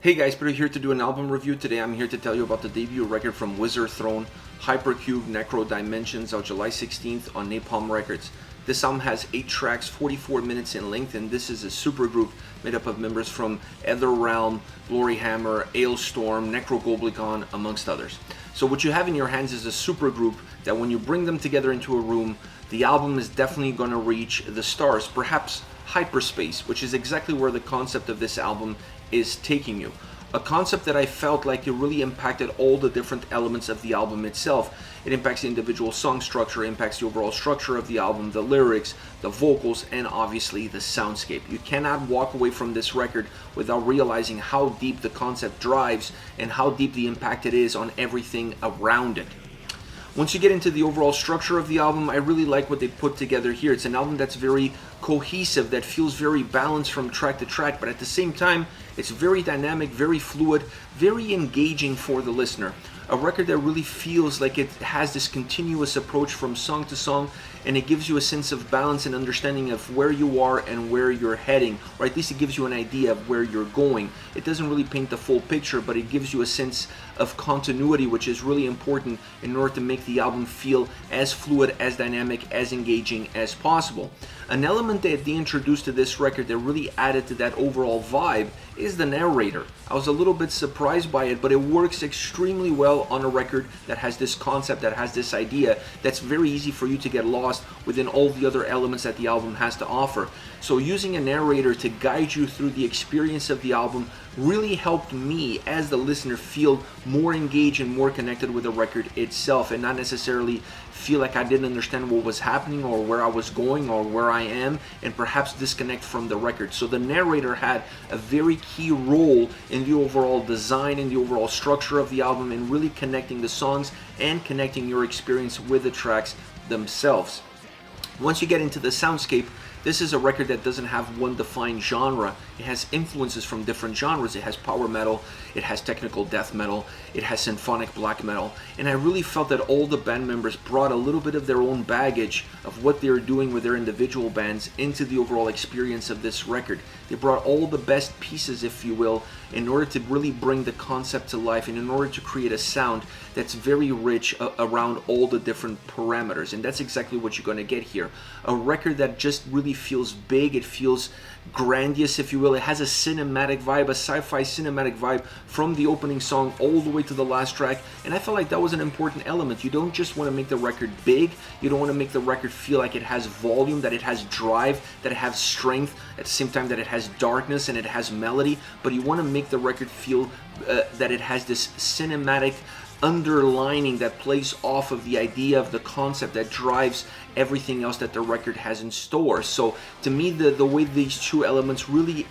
Hey guys, Peter here to do an album review. Today I'm here to tell you about the debut record from Wizardthrone, Hypercube Necrodimensions, out July 16th on Napalm Records. This album has 8 tracks, 44 minutes in length, and this is a supergroup made up of members from Etherrealm, Gloryhammer, Ailstorm, Necrogoblikon, amongst others. So what you have in your hands is a supergroup that when you bring them together into a room, the album is definitely going to reach the stars, perhaps hyperspace, which is exactly where the concept of this album is taking you. A concept that I felt like it really impacted all the different elements of the album itself. It impacts the individual song structure, impacts the overall structure of the album, the lyrics, the vocals, and obviously the soundscape. You cannot walk away from this record without realizing how deep the concept drives and how deep the impact it is on everything around it. Once you get into the overall structure of the album, I really like what they put together here. It's an album that's very cohesive, that feels very balanced from track to track, but at the same time, it's very dynamic, very fluid, very engaging for the listener. A record that really feels like it has this continuous approach from song to song, and it gives you a sense of balance and understanding of where you are and where you're heading, or at least it gives you an idea of where you're going. It doesn't really paint the full picture, but it gives you a sense of continuity, which is really important in order to make the album feel as fluid, as dynamic, as engaging as possible. An element that they introduced to this record that really added to that overall vibe is the narrator. I was a little bit surprised by it, but it works extremely well on a record that has this concept, that has this idea, that's very easy for you to get lost within all the other elements that the album has to offer. So using a narrator to guide you through the experience of the album really helped me as the listener feel more engaged and more connected with the record itself, and not necessarily feel like I didn't understand what was happening or where I was going or where I am, and perhaps disconnect from the record. So the narrator had a very key role in the overall design and the overall structure of the album, and really connecting the songs and connecting your experience with the tracks themselves. Once you get into the soundscape, this is a record that doesn't have one defined genre. It has influences from different genres. It has power metal, it has technical death metal, it has symphonic black metal, and I really felt that all the band members brought a little bit of their own baggage of what they're doing with their individual bands into the overall experience of this record. They brought all the best pieces, if you will, in order to really bring the concept to life and in order to create a sound that's very rich around all the different parameters, and that's exactly what you're going to get here. A record that just really feels big, it feels grandiose, if you will. It has a cinematic vibe, a sci-fi cinematic vibe from the opening song all the way to the last track, and I felt like that was an important element. You don't just want to make the record big, you don't want to make the record feel like it has volume, that it has drive, that it has strength, at the same time that it has darkness and it has melody, but you want to make the record feel that it has this cinematic underlining that plays off of the idea of the concept that drives everything else that the record has in store. So to me, the way these two elements really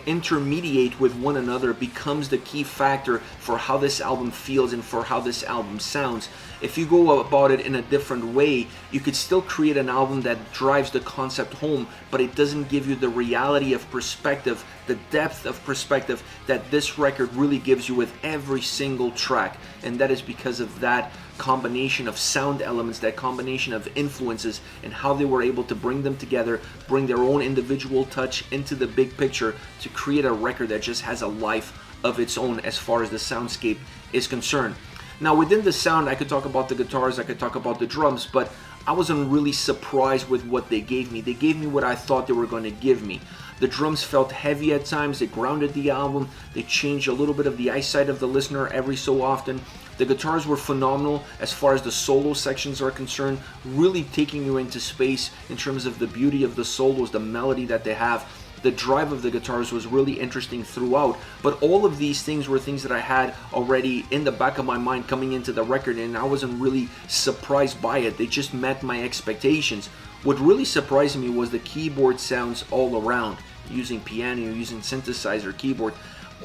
intermediate with one another becomes the key factor for how this album feels and for how this album sounds. If you go about it in a different way, you could still create an album that drives the concept home, but it doesn't give you the reality of perspective, the depth of perspective that this record really gives you with every single track. And that is because of that combination of sound elements, that combination of influences, and how they were able to bring them together, bring their own individual touch into the big picture to create a record that just has a life of its own as far as the soundscape is concerned. Now within the sound, I could talk about the guitars, I could talk about the drums, but I wasn't really surprised with what they gave me. They gave me what I thought they were going to give me. The drums felt heavy at times, they grounded the album, they changed a little bit of the eyesight of the listener every so often. The guitars were phenomenal as far as the solo sections are concerned, really taking you into space in terms of the beauty of the solos, the melody that they have. The drive of the guitars was really interesting throughout, but all of these things were things that I had already in the back of my mind coming into the record, and I wasn't really surprised by it. They just met my expectations. What really surprised me was the keyboard sounds all around, using piano, using synthesizer, keyboard,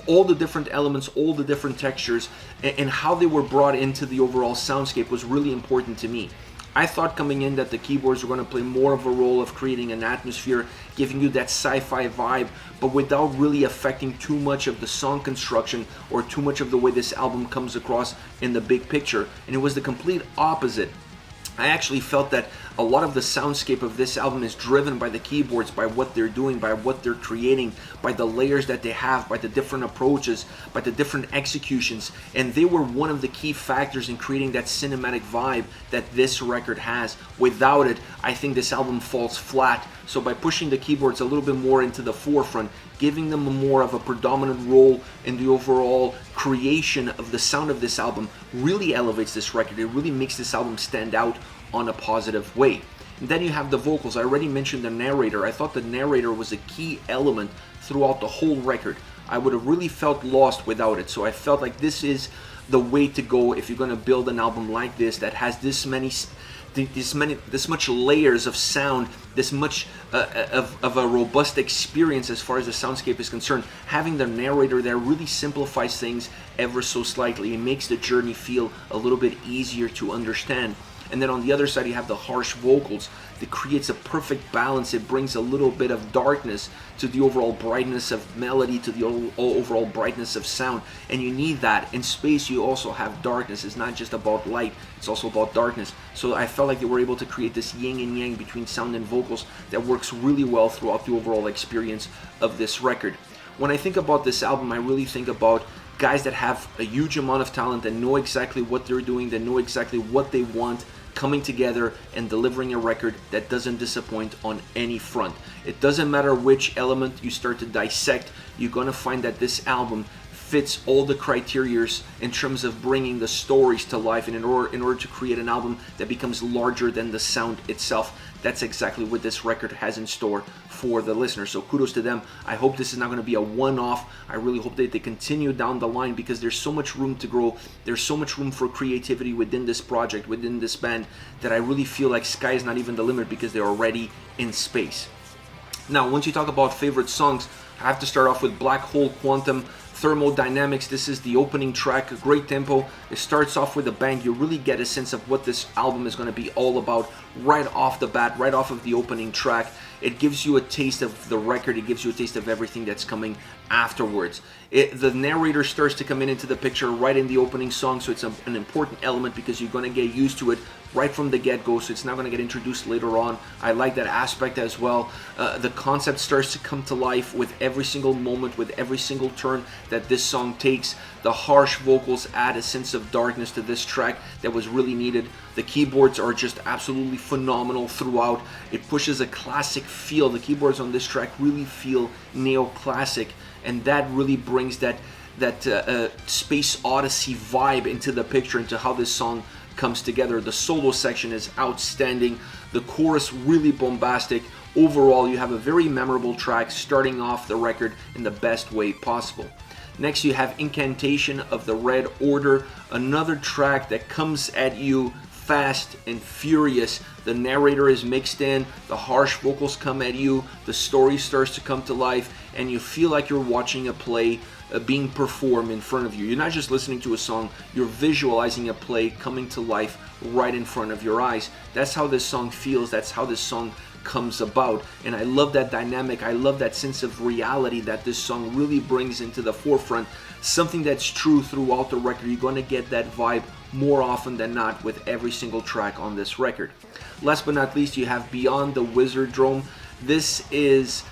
all the different elements, all the different textures, and how they were brought into the overall soundscape was really important to me. I thought coming in that the keyboards were going to play more of a role of creating an atmosphere, giving you that sci-fi vibe, but without really affecting too much of the song construction or too much of the way this album comes across in the big picture. And it was the complete opposite. I actually felt that A lot of the soundscape of this album is driven by the keyboards, by what they're doing, by what they're creating, by the layers that they have, by the different approaches, by the different executions, and they were one of the key factors in creating that cinematic vibe that this record has. Without it, I think this album falls flat. So by pushing the keyboards a little bit more into the forefront, giving them more of a predominant role in the overall creation of the sound of this album, really elevates this record. It really makes this album stand out on a positive way. And then you have the vocals. I already mentioned the narrator. I thought the narrator was a key element throughout the whole record. I would have really felt lost without it. So I felt like this is the way to go if you're going to build an album like this that has this much layers of sound, this much of a robust experience as far as the soundscape is concerned. Having the narrator there really simplifies things ever so slightly. It makes the journey feel a little bit easier to understand. And then on the other side, you have the harsh vocals that creates a perfect balance. It brings a little bit of darkness to the overall brightness of melody, to the overall brightness of sound. And you need that. In space, you also have darkness. It's not just about light, it's also about darkness. So I felt like they were able to create this yin and yang between sound and vocals that works really well throughout the overall experience of this record. When I think about this album, I really think about guys that have a huge amount of talent, that know exactly what they're doing, that know exactly what they want, coming together and delivering a record that doesn't disappoint on any front. It doesn't matter which element you start to dissect, you're going to find that this album fits all the criterias in terms of bringing the stories to life, and in order to create an album that becomes larger than the sound itself. That's exactly what this record has in store for the listener. So kudos to them. I hope this is not going to be a one-off. I really hope that they continue down the line, because there's so much room to grow. There's so much room for creativity within this project, within this band, that I really feel like sky is not even the limit, because they're already in space. Now, once you talk about favorite songs, I have to start off with Black Hole Quantum. Thermodynamics, this is the opening track, a great tempo. It starts off with a bang. You really get a sense of what this album is going to be all about right off the bat, right off of the opening track. It gives you a taste of the record. It gives you a taste of everything that's coming afterwards. The narrator starts to come into the picture right in the opening song, so it's an important element, because you're going to get used to it right from the get-go, so it's not going to get introduced later on. I like that aspect as well. The concept starts to come to life with every single moment, with every single turn that this song takes. The harsh vocals add a sense of darkness to this track that was really needed. The keyboards are just absolutely phenomenal throughout. It pushes a classic feel. The keyboards on this track really feel neoclassic, and that really brings that Space Odyssey vibe into the picture, into how this song comes together. The solo section is outstanding. The chorus really bombastic. Overall, you have a very memorable track starting off the record in the best way possible. Next, you have Incantation of the Red Order, another track that comes at you fast and furious. The narrator is mixed in, the harsh vocals come at you, the story starts to come to life, and you feel like you're watching a play being performed in front of you. You're not just listening to a song, you're visualizing a play coming to life right in front of your eyes. That's how this song feels, that's how this song comes about, and I love that dynamic. I love that sense of reality that this song really brings into the forefront, something that's true throughout the record. You're going to get that vibe more often than not with every single track on this record. Last but not least, you have Beyond the Wizardthrone. This is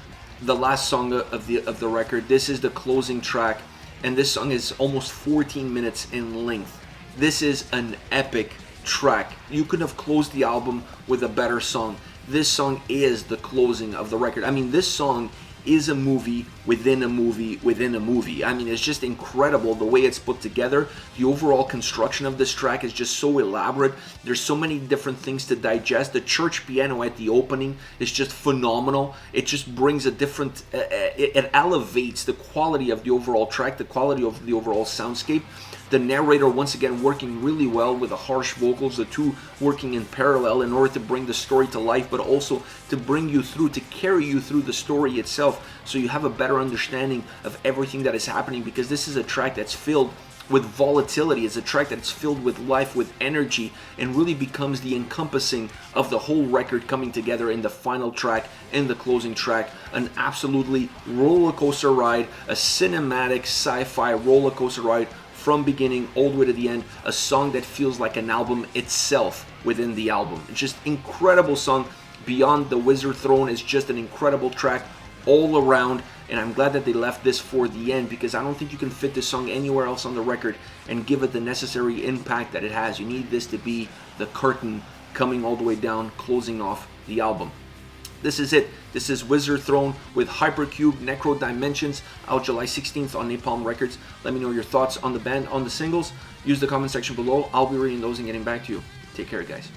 the last song of the record. This is the closing track, and this song is almost 14 minutes in length. This is an epic track. You could have closed the album with a better song. This song is the closing of the record. I mean, this song is a movie within a movie within a movie. I mean, it's just incredible the way it's put together. The overall construction of this track is just so elaborate. There's so many different things to digest. The church piano at the opening is just phenomenal. It just brings a different, it elevates the quality of the overall track, the quality of the overall soundscape. The narrator, once again, working really well with the harsh vocals, the two working in parallel in order to bring the story to life, but also to bring you through, to carry you through the story itself, so you have a better understanding of everything that is happening, because this is a track that's filled with volatility. It's a track that's filled with life, with energy, and really becomes the encompassing of the whole record coming together in the final track and the closing track. An absolutely roller coaster ride, a cinematic sci-fi roller coaster ride from beginning all the way to the end, a song that feels like an album itself within the album. It's just incredible song. Beyond the Wizardthrone is just an incredible track all around, and I'm glad that they left this for the end, because I don't think you can fit this song anywhere else on the record and give it the necessary impact that it has. You need this to be the curtain coming all the way down, closing off the album. This is it. This is Wizardthrone with Hypercube Necrodimensions, out July 16th on Napalm Records. Let me know your thoughts on the band, on the singles. Use the comment section below. I'll be reading those and getting back to you. Take care, guys.